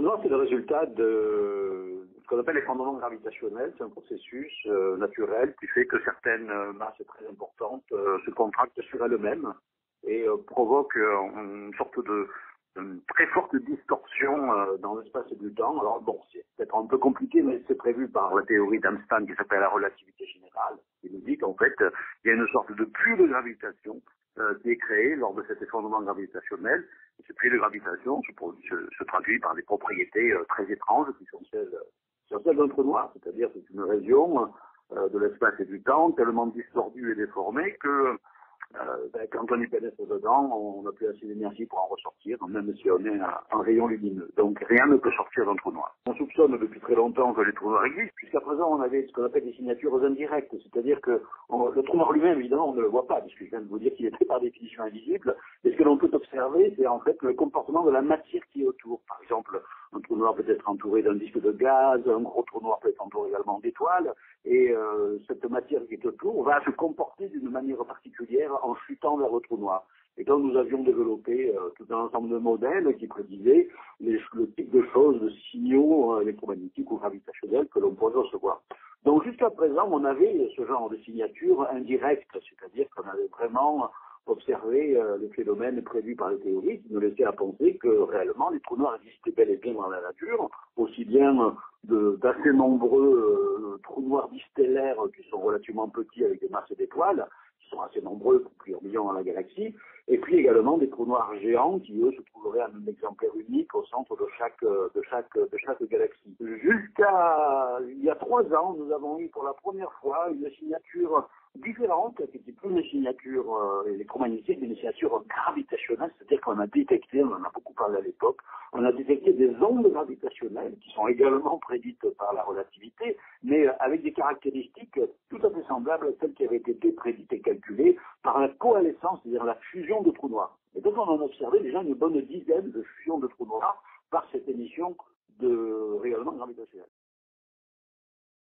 noir, c'est le résultat de ce qu'on appelle l'effondrement gravitationnel. C'est un processus naturel qui fait que certaines masses très importantes se contractent sur elles-mêmes et provoquent une sorte de très forte distorsion dans l'espace et du temps. Alors bon, c'est peut-être un peu compliqué, mais c'est prévu par la théorie d'Einstein qui s'appelle la relativité générale. Il nous dit qu'en fait, il y a une sorte de puits de gravitation qui est créé lors de cet effondrement gravitationnel. Et ce puits de gravitation se traduit par des propriétés très étranges qui sont celles d'un trou noir, c'est-à-dire c'est une région de l'espace et du temps tellement distordue et déformée que quand on y pénètre dedans, on n'a plus assez d'énergie pour en ressortir, même si on est à un rayon lumineux. Donc rien ne peut sortir d'un trou noir. On soupçonne depuis très longtemps que les trous noirs existent. Jusqu'à présent, on avait ce qu'on appelle des signatures indirectes, c'est-à-dire que le trou noir lui-même, évidemment, on ne le voit pas, puisque je viens de vous dire qu'il était par définition invisible. Et ce que l'on peut observer, c'est en fait le comportement de la matière qui est autour. Par exemple, un trou noir peut être entouré d'un disque de gaz, un gros trou noir peut être entouré également d'étoiles, et cette matière qui est autour va se comporter d'une manière particulière en chutant vers le trou noir. Et donc nous avions développé tout un ensemble de modèles qui prédisaient le type de choses, de signaux électromagnétiques ou gravitationnels que l'on pourrait recevoir. Donc jusqu'à présent, on avait ce genre de signature indirecte, c'est-à-dire qu'on avait vraiment observé les phénomènes prévus par les théories qui nous laissaient à penser que réellement les trous noirs existaient bel et bien dans la nature, aussi bien d'assez nombreux trous noirs distellaires qui sont relativement petits avec des masses d'étoiles, qui sont assez nombreux, plusieurs millions dans la galaxie, et puis également des trous noirs géants qui, eux, se trouveraient en un exemplaire unique au centre de chaque galaxie. Jusqu'à il y a 3 ans, nous avons eu pour la première fois une signature différente, qui n'était plus une signature électromagnétique, mais une signature gravitationnelle, c'est-à-dire qu'on a détecté, on en a beaucoup parlé à l'époque, on a détecté des ondes gravitationnelles qui sont également prédites par la relativité, mais avec des caractéristiques tout à fait semblables à celles qui avaient été prédites et calculées par la coalescence, c'est-à-dire la fusion de trous noirs. Et donc on en a observé déjà une bonne dizaine de fusions de trous noirs par cette émission de rayonnement gravitationnel.